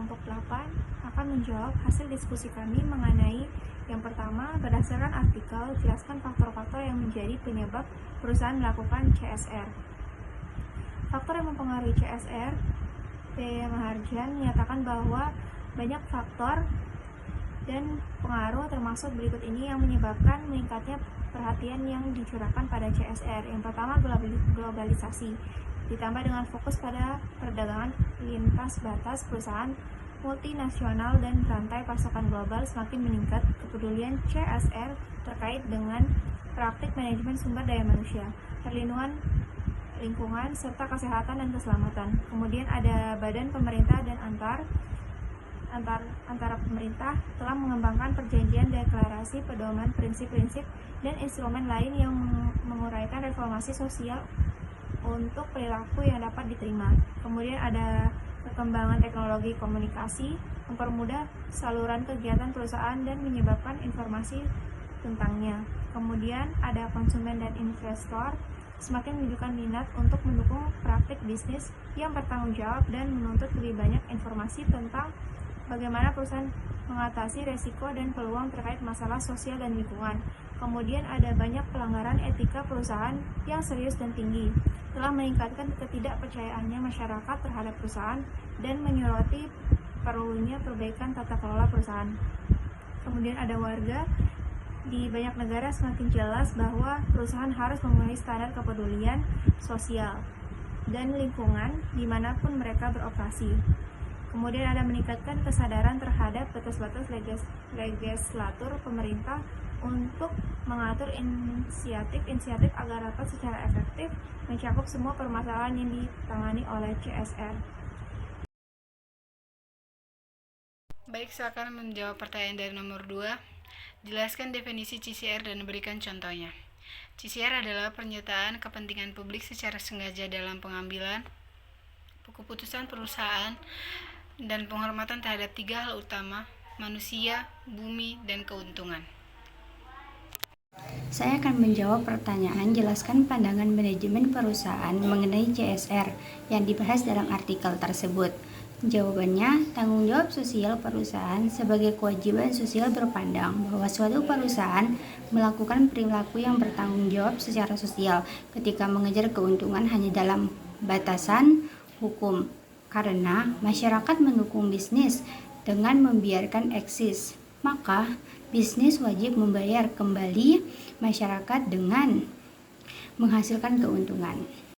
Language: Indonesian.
kelompok 8 akan menjawab hasil diskusi kami mengenai yang pertama, berdasarkan artikel, jelaskan faktor-faktor yang menjadi penyebab perusahaan melakukan CSR. Faktor yang mempengaruhi CSR, P. Maharjan menyatakan bahwa banyak faktor dan pengaruh termasuk berikut ini yang menyebabkan meningkatnya perhatian yang dicurahkan pada CSR. Yang pertama, globalisasi, ditambah dengan fokus pada perdagangan lintas batas perusahaan multinasional dan rantai pasokan global semakin meningkat kepedulian CSR terkait dengan praktik manajemen sumber daya manusia, perlindungan lingkungan, serta kesehatan dan keselamatan. Kemudian ada badan pemerintah dan antara pemerintah telah mengembangkan perjanjian, deklarasi, pedoman, prinsip-prinsip, dan instrumen lain yang menguraikan reformasi sosial untuk perilaku yang dapat diterima. Kemudian ada perkembangan teknologi komunikasi, mempermudah saluran kegiatan perusahaan dan menyebabkan informasi tentangnya. Kemudian ada konsumen dan investor semakin menunjukkan minat untuk mendukung praktik bisnis yang bertanggung jawab dan menuntut lebih banyak informasi tentang bagaimana perusahaan mengatasi resiko dan peluang terkait masalah sosial dan lingkungan. Kemudian ada banyak pelanggaran etika perusahaan yang serius dan tinggi, telah meningkatkan ketidakpercayaannya masyarakat terhadap perusahaan dan menyoroti perlunya perbaikan tata kelola perusahaan. Kemudian ada warga, di banyak negara semakin jelas bahwa perusahaan harus memenuhi standar kepedulian sosial dan lingkungan dimanapun mereka beroperasi. Kemudian ada meningkatkan kesadaran terhadap batas-batas legislatur pemerintah untuk mengatur inisiatif agar dapat secara efektif mencakup semua permasalahan yang ditangani oleh CSR. Baik, silakan menjawab pertanyaan dari nomor 2. Jelaskan definisi CSR dan berikan contohnya. CSR adalah pernyataan kepentingan publik secara sengaja dalam pengambilan keputusan perusahaan dan penghormatan terhadap 3 hal utama: manusia, bumi, dan keuntungan. Saya akan menjawab pertanyaan jelaskan pandangan manajemen perusahaan mengenai CSR yang dibahas dalam artikel tersebut. Jawabannya, tanggung jawab sosial perusahaan sebagai kewajiban sosial berpandang bahwa suatu perusahaan melakukan perilaku yang bertanggung jawab secara sosial ketika mengejar keuntungan hanya dalam batasan hukum, karena masyarakat mendukung bisnis dengan membiarkan eksis. Maka, bisnis wajib membayar kembali masyarakat dengan menghasilkan keuntungan.